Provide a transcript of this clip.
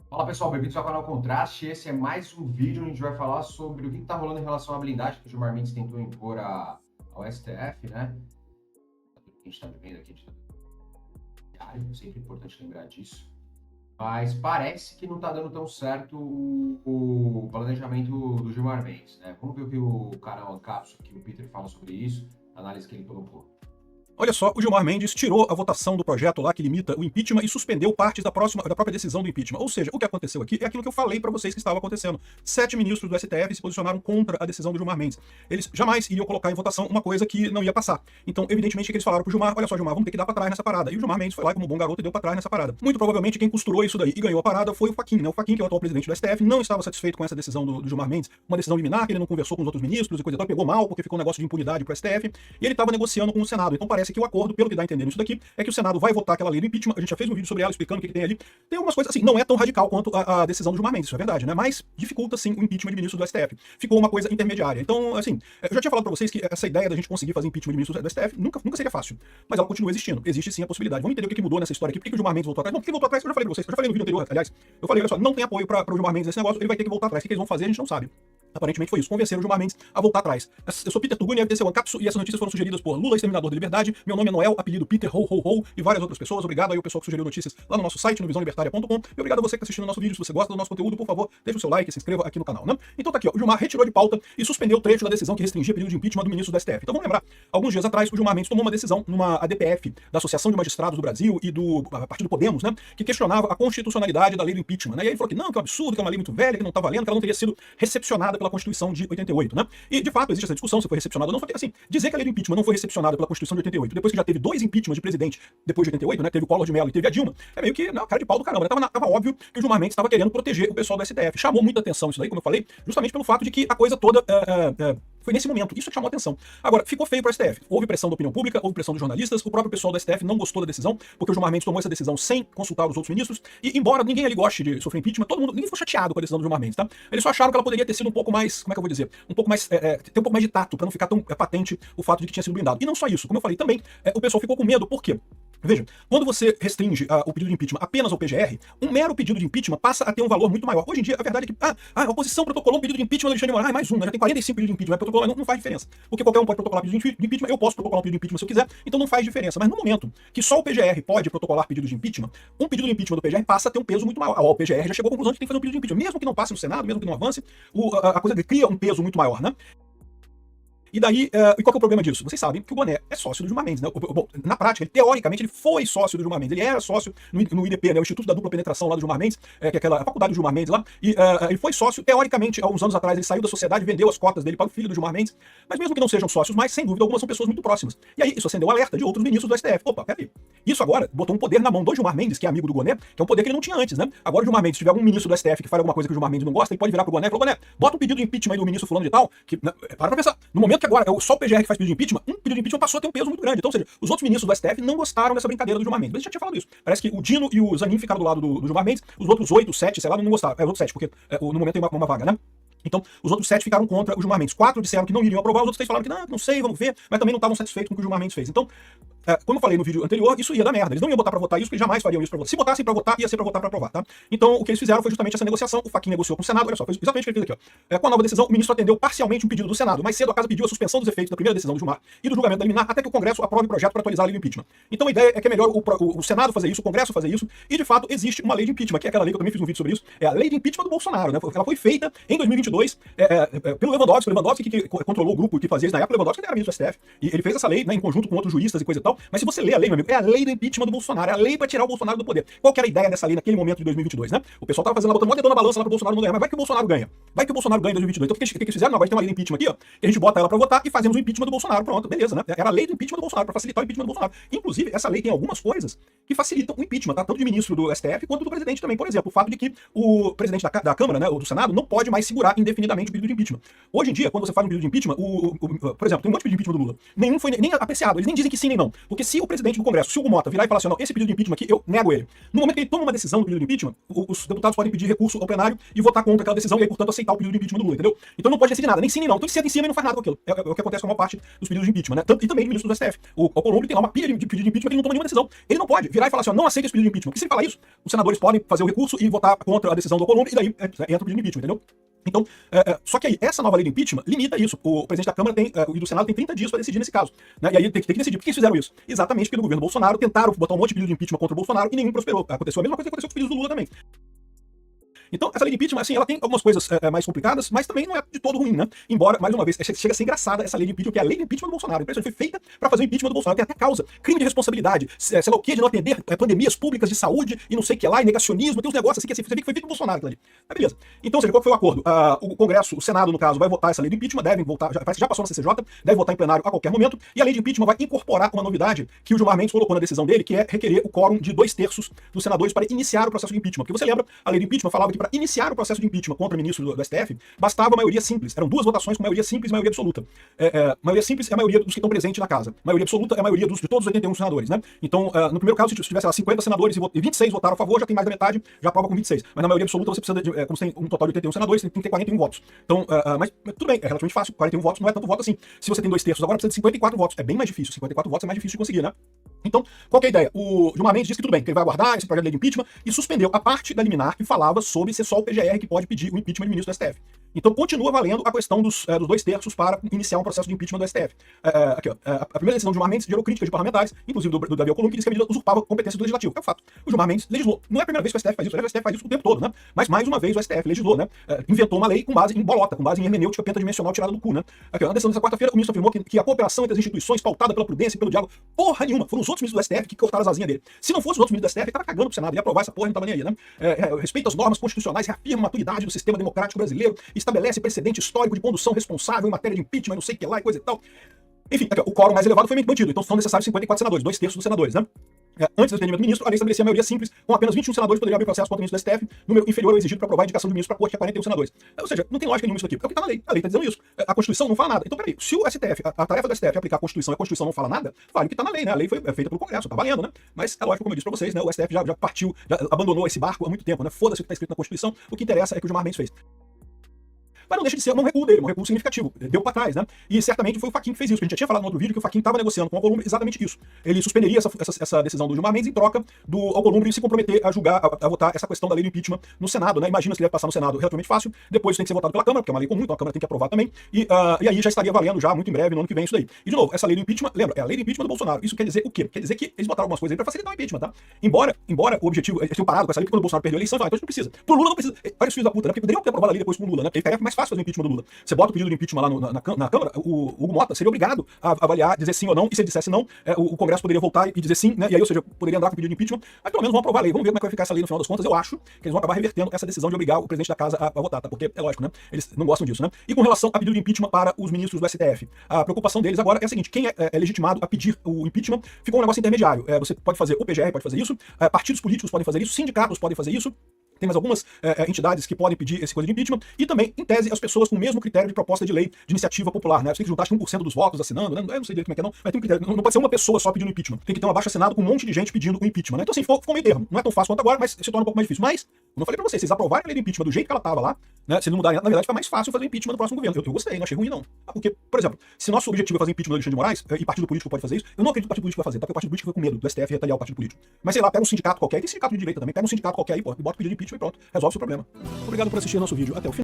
Fala pessoal, bem-vindos ao canal Contraste. Esse é mais um vídeo onde a gente vai falar sobre o que está rolando em relação à blindagem que o Gilmar Mendes tentou impor ao STF, né? A gente está vivendo aqui de diário, sempre importante lembrar disso. Mas parece que não está dando tão certo o planejamento do Gilmar Mendes, né? Vamos ver o que o canal Ancapso, que o Peter fala sobre isso, a análise que ele colocou. Olha só, o Gilmar Mendes tirou a votação do projeto lá que limita o impeachment e suspendeu partes da própria decisão do impeachment. Ou seja, o que aconteceu aqui é aquilo que eu falei para vocês que estava acontecendo. 7 ministros do STF se posicionaram contra a decisão do Gilmar Mendes. Eles jamais iriam colocar em votação uma coisa que não ia passar. Então, evidentemente, que eles falaram pro Gilmar, olha só, Gilmar, vamos ter que dar para trás nessa parada. E o Gilmar Mendes foi lá como um bom garoto e deu para trás nessa parada. Muito provavelmente quem costurou isso daí e ganhou a parada foi o Fachin, né? O Fachin, que é o atual presidente do STF, não estava satisfeito com essa decisão do Gilmar Mendes, uma decisão liminar, que ele não conversou com os outros ministros e coisa e tal, pegou mal porque ficou um negócio de impunidade pro STF, e ele estava negociando com o Senado. Então parece que o acordo, pelo que dá entendendo isso daqui, é que o Senado vai votar aquela lei do impeachment. A gente já fez um vídeo sobre ela explicando o que tem ali. Tem algumas coisas assim, não é tão radical quanto a decisão do Gilmar Mendes, isso é verdade, né? Mas dificulta sim o impeachment de ministros do STF. Ficou uma coisa intermediária. Então, assim, eu já tinha falado pra vocês que essa ideia da gente conseguir fazer impeachment de ministros do STF nunca seria fácil. Mas ela continua existindo. Existe sim a possibilidade. Vamos entender o que mudou nessa história aqui. Por que o Gilmar Mendes voltou atrás? Bom, por que ele voltou atrás? Eu já falei pra vocês. Eu já falei no vídeo anterior, aliás. Eu falei, olha só, não tem apoio para o Gilmar Mendes nesse negócio, ele vai ter que voltar atrás. O que eles vão fazer, a gente não sabe. Aparentemente foi isso, convenceram o Gilmar Mendes a voltar atrás. Eu sou Peter Tuguni, esse é o Ancapso, e essas notícias foram sugeridas por Lula, Exterminador da Liberdade. Meu nome é Noel, apelido Peter Ho Ho Ho, e várias outras pessoas. Obrigado aí ao pessoal que sugeriu notícias lá no nosso site, no visãolibertaria.com. E obrigado a você que está assistindo o nosso vídeo. Se você gosta do nosso conteúdo, por favor, deixe o seu like e se inscreva aqui no canal, né? Então tá aqui, ó, o Gilmar retirou de pauta e suspendeu o trecho da decisão que restringia pedido de impeachment do ministro do STF. Então vamos lembrar, alguns dias atrás, o Gilmar Mendes tomou uma decisão numa ADPF, da Associação de Magistrados do Brasil e do Partido Podemos, né? Que questionava a constitucionalidade da lei do impeachment, né? E aí ele falou que não, que é um absurdo, que é uma lei muito velha, que não tá valendo, que ela não teria sido recepcionada pela Constituição de 88, né? E, de fato, existe essa discussão se foi recepcionada ou não. Só que, assim, dizer que a lei do impeachment não foi recepcionada pela Constituição de 88, depois que já teve 2 impeachments de presidente depois de 88, né? Teve o Collor de Mello e teve a Dilma, é meio que, não, cara de pau do caramba, né? Tava óbvio que o Gilmar Mendes estava querendo proteger o pessoal do STF. Chamou muita atenção isso daí, como eu falei, justamente pelo fato de que a coisa toda foi nesse momento. Isso que chamou atenção. Agora, ficou feio para o STF. Houve pressão da opinião pública, houve pressão dos jornalistas, o próprio pessoal do STF não gostou da decisão, porque o Gilmar Mendes tomou essa decisão sem consultar os outros ministros, e embora ninguém ali goste de sofrer impeachment, ninguém ficou chateado com a decisão do Gilmar Mendes, tá? Eles só acharam que ela poderia ter sido um pouco mais, como é que eu vou dizer, um pouco mais, ter um pouco mais de tato, para não ficar tão patente o fato de que tinha sido blindado. E não só isso, como eu falei também, o pessoal ficou com medo, por quê? Veja, quando você restringe o pedido de impeachment apenas ao PGR, um mero pedido de impeachment passa a ter um valor muito maior. Hoje em dia, a verdade é que a oposição protocolou um pedido de impeachment do Alexandre de Moraes, mais um, né? Já tem 45 pedidos de impeachment, protocolar não faz diferença. Porque qualquer um pode protocolar pedido de impeachment, eu posso protocolar um pedido de impeachment se eu quiser, então não faz diferença. Mas no momento que só o PGR pode protocolar pedido de impeachment, um pedido de impeachment do PGR passa a ter um peso muito maior. O PGR já chegou à conclusão de que tem que fazer um pedido de impeachment. Mesmo que não passe no Senado, mesmo que não avance, a coisa cria um peso muito maior, né? E daí, e qual que é o problema disso? Vocês sabem que o Boné é sócio do Gilmar Mendes, né? Bom, na prática, teoricamente, ele foi sócio do Gilmar Mendes. Ele era sócio no IDP, né? O Instituto da Dupla Penetração lá do Gilmar Mendes, que é aquela faculdade do Gilmar Mendes lá. E ele foi sócio, teoricamente, há uns anos atrás, ele saiu da sociedade, vendeu as cotas dele para o filho do Gilmar Mendes. Mas mesmo que não sejam sócios mais, sem dúvida, algumas são pessoas muito próximas. E aí, isso acendeu o alerta de outros ministros do STF. Opa, peraí. Isso agora botou um poder na mão do Gilmar Mendes, que é amigo do Boné, que é um poder que ele não tinha antes, né? Agora o Gilmar Mendes, se tiver algum ministro do STF que faz alguma coisa que o Gilmar Mendes não gosta, ele pode virar pro Boné e falar, Boné, bota um pedido de impeachment aí do ministro fulano de tal, que, para pra pensar, no momento que agora só o PGR que faz pedido de impeachment, um pedido de impeachment passou a ter um peso muito grande. Então, ou seja, os outros ministros do STF não gostaram dessa brincadeira do Gilmar Mendes. Mas a gente já tinha falado isso. Parece que o Dino e o Zanin ficaram do lado do Gilmar Mendes, os outros 8, 7, sei lá, não gostaram. Os outros 7, porque no momento tem uma vaga, né? Então, os outros 7 ficaram contra o Gilmar Mendes. 4 disseram que não iriam aprovar, os outros 3 falaram que não sei, vamos ver, mas também não estavam satisfeitos com o que o Gilmar Mendes fez. Então, como eu falei no vídeo anterior, isso ia dar merda. Eles não iam botar pra votar isso, porque eles jamais fariam isso pra votar. Se botassem pra votar, ia ser pra votar pra aprovar, tá? Então, o que eles fizeram foi justamente essa negociação. O Fachin negociou com o Senado, olha só, foi exatamente o que ele fez aqui, ó. Com a nova decisão, o ministro atendeu parcialmente um pedido do Senado. Mais cedo, a casa pediu a suspensão dos efeitos da primeira decisão do Gilmar e do julgamento da liminar até que o Congresso aprove o projeto para atualizar a lei do impeachment. Então, a ideia é que é melhor o Senado fazer isso, o Congresso fazer isso, e de fato existe uma lei de impeachment, que é aquela lei que eu também fiz um vídeo sobre isso, é a lei de impeachment do Bolsonaro, né? Ela foi feita em 2022 pelo Lewandowski que controlou o grupo que fazia isso na época. O Lewandowski era ministro do STF, e ele fez essa lei, né, em conjunto com outros juristas e coisa e tal. Mas se você lê a lei, meu amigo, é a lei do impeachment do Bolsonaro, é a lei pra tirar o Bolsonaro do poder. Qual que era a ideia dessa lei naquele momento de 2022, né? O pessoal tava fazendo, botando uma dedão na balança lá pro Bolsonaro não ganhar, mas vai que o Bolsonaro ganha. Vai que o Bolsonaro ganha em 2022. Então o que eles fizeram? Não, agora tem uma lei de impeachment aqui, ó, que a gente bota ela pra votar e fazemos o impeachment do Bolsonaro. Pronto, beleza, né? Era a lei do impeachment do Bolsonaro, pra facilitar o impeachment do Bolsonaro. Inclusive, essa lei tem algumas coisas que facilitam o impeachment, tá? Tanto de ministro do STF quanto do presidente também. Por exemplo, o fato de que o presidente da Câmara, né, ou do Senado, não pode mais segurar indefinidamente o pedido de impeachment. Hoje em dia, quando você faz um pedido de impeachment, por exemplo, tem um monte de pedido de impeachment do Lula. Nenhum foi nem apreciado. Eles nem dizem que sim nem não. Porque se o presidente do Congresso, se o Hugo Mota, virar e falar assim, não, esse pedido de impeachment aqui, eu nego ele. No momento que ele toma uma decisão do pedido de impeachment, os deputados podem pedir recurso ao plenário e votar contra aquela decisão e aí, portanto, aceitar o pedido de impeachment do Lula, entendeu? Então não pode decidir nada, nem sim nem não. Então ele senta em cima e não faz nada com aquilo. É o que acontece com a maior parte dos pedidos de impeachment, né? E também do ministro do STF. O Alcolumbre tem lá uma pilha de pedido de impeachment que ele não toma nenhuma decisão. Ele não pode virar e falar assim, ó, não aceita esse pedido de impeachment. Porque se ele falar isso, os senadores podem fazer o recurso e votar contra a decisão do Alcolumbre e daí entra o pedido de impeachment, entendeu? Então, só que aí, essa nova lei de impeachment limita isso. O presidente da Câmara e do Senado tem 30 dias para decidir nesse caso. Né? E aí tem que decidir. Por que eles fizeram isso? Exatamente porque no governo Bolsonaro tentaram botar um monte de pedido de impeachment contra o Bolsonaro e nenhum prosperou. Aconteceu a mesma coisa que aconteceu com os pedidos do Lula também. Então, essa lei de impeachment, assim, ela tem algumas coisas mais complicadas, mas também não é de todo ruim, né? Embora, mais uma vez, chega a ser engraçada essa lei de impeachment, que é a lei de impeachment do Bolsonaro. A empresa foi feita para fazer o impeachment do Bolsonaro. Tem até causa, crime de responsabilidade, sei lá o quê, de não atender pandemias públicas de saúde e não sei o que lá, e negacionismo, tem uns negócios assim que você vê que foi feito do Bolsonaro, aquilo ali. Mas beleza. Então, ou seja, qual foi o acordo? O Congresso, o Senado, no caso, vai votar essa lei de impeachment, devem votar, já passou na CCJ, deve votar em plenário a qualquer momento, e a lei de impeachment vai incorporar uma novidade que o Gilmar Mendes colocou na decisão dele, que é requerer o quórum de 2/3 dos senadores para iniciar o processo de impeachment. Porque você lembra, a lei de impeachment falava que para iniciar o processo de impeachment contra o ministro do STF, bastava maioria simples. Eram duas votações com maioria simples e maioria absoluta. Maioria simples é a maioria dos que estão presentes na casa. Maioria absoluta é a maioria de todos os 81 senadores, né? Então, no primeiro caso, se tivesse lá 50 senadores e 26 votaram a favor, já tem mais da metade, já aprova com 26. Mas na maioria absoluta você precisa de, como você tem um total de 81 senadores, tem que ter 41 votos. Então, mas tudo bem, é relativamente fácil. 41 votos não é tanto voto assim. Se você tem 2/3 agora, precisa de 54 votos. É bem mais difícil. 54 votos é mais difícil de conseguir, né? Então, qual que é a ideia? O Gilmar Mendes disse que tudo bem, que ele vai aguardar esse projeto de lei de impeachment e suspendeu a parte da liminar que falava sobre ser só o PGR que pode pedir o impeachment do ministro do STF. Então, continua valendo a questão dos 2/3 para iniciar um processo de impeachment do STF. Aqui, ó, a primeira decisão do Gilmar Mendes gerou críticas de parlamentares, inclusive do Davi Alcolumbre, que disse que a medida usurpava competência do Legislativo. É o fato. O Gilmar Mendes legislou. Não é a primeira vez que o STF faz isso, o STF faz isso o tempo todo, né? Mas, mais uma vez, o STF legislou, né? Inventou uma lei com base em bolota, com base em hermenêutica pentadimensional tirada do cu, né? Aqui, ó, na decisão dessa quarta-feira, o ministro afirmou que a cooperação entre as instituições pautada pela prudência e pelo diálogo, porra nenhuma. Foram os outros ministros do STF que cortaram as asinhas dele. Se não fosse os outros ministros do STF, ele tava cagando pro Senado, ele ia aprovar essa porra e não tava nem aí, né? Respeita as normas constitucionais, reafirma a maturidade do sistema democrático brasileiro, estabelece precedente histórico de condução responsável em matéria de impeachment, não sei o que lá e coisa e tal. Enfim, aqui, ó, o quórum mais elevado foi mantido, então são necessários 54 senadores, 2/3 dos senadores, né? Antes do entendimento do ministro, a lei estabelecia a maioria simples, com apenas 21 senadores poderiam abrir processo contra o ministro do STF, número inferior ao exigido para aprovar a indicação do ministro para a corte, que é 41 senadores. Ou seja, não tem lógica nenhuma isso aqui, porque é o que está na lei. A lei está dizendo isso. A Constituição não fala nada. Então, peraí, se o STF, a tarefa do STF é aplicar a Constituição e a Constituição não fala nada, vale o que está na lei, né? A lei foi feita pelo Congresso, está valendo, né? Mas é lógico, como eu disse para vocês, né? O STF já partiu, já abandonou esse barco há muito tempo, né? Foda-se o que está escrito na Constituição, o que interessa é que o Gilmar Mendes fez. Mas não deixa de ser um recuo dele, um recuo significativo. Deu para trás, né? E certamente foi o Fachin que fez isso. A gente já tinha falado no outro vídeo que o Fachin estava negociando com o Alcolumbre exatamente isso. Ele suspenderia essa decisão do Gilmar Mendes em troca do Alcolumbre se comprometer a julgar, a votar essa questão da lei do impeachment no Senado, né? Imagina que ele vai passar no Senado relativamente fácil, depois tem que ser votado pela Câmara, porque é uma lei comum, então a Câmara tem que aprovar também, e aí já estaria valendo já muito em breve, no ano que vem, isso daí. E de novo, essa lei do impeachment, lembra, é a lei do impeachment do Bolsonaro. Isso quer dizer o quê? Quer dizer que eles botaram algumas coisas aí pra facilitar o impeachment, tá? Embora o objetivo, eles tenham parado com essa lei, porque quando o Bolsonaro perdeu a eleição, então a gente não precisa. Pro Lula não precisa. Olha os filhos da puta, né? Porque poderiam ter aprovado a lei depois com o Lula, né? Porque ficaria mais fácil fazer o impeachment do Lula. Você bota o pedido de impeachment lá na Câmara, o Hugo Mota seria obrigado a avaliar, dizer sim ou não, e se ele dissesse não, o Congresso poderia voltar e dizer sim, né? E aí, ou seja, poderia andar com o pedido de impeachment, mas pelo menos vão aprovar a lei. Vamos ver como é que vai ficar essa lei no final das contas. Eu acho que eles vão acabar revertendo essa decisão de obrigar o presidente da casa a votar, tá? Porque é lógico, né? Eles não gostam disso, né? E com relação a pedido de impeachment para os ministros do STF, a preocupação deles agora é a seguinte: quem é legitimado a pedir o impeachment ficou um negócio intermediário. Você pode fazer, o PGR pode fazer isso, partidos políticos podem fazer isso, sindicatos podem fazer isso. Tem mais algumas entidades que podem pedir esse coisa de impeachment, e também, em tese, as pessoas com o mesmo critério de proposta de lei de iniciativa popular, né? Você tem que juntar acho que 1% dos votos assinando, né? Eu não sei direito como é que é, não, mas tem um critério. Não pode ser uma pessoa só pedindo impeachment. Tem que ter um abaixo assinado com um monte de gente pedindo o impeachment, né? Então, assim, ficou meio termo. Não é tão fácil quanto agora, mas se torna um pouco mais difícil. Mas, como eu falei pra vocês, vocês aprovarem a lei de impeachment do jeito que ela tava lá, né? Se não mudarem nada, na verdade, fica mais fácil fazer o impeachment do próximo governo. Eu gostei, não achei ruim, não. Porque, por exemplo, se nosso objetivo é fazer impeachment do Alexandre de Moraes, e partido político pode fazer isso, eu não acredito que o partido político vai fazer, tá? Porque o partido político fica com medo do STF retaliar o partido político. Mas sei lá, pega um sindicato qualquer, e tem sindicato de direita também, pega um sindicato qualquer aí, pô, e bota o pedido de impeachment e pronto, resolve o seu problema. Obrigado por assistir nosso vídeo. Até o fim.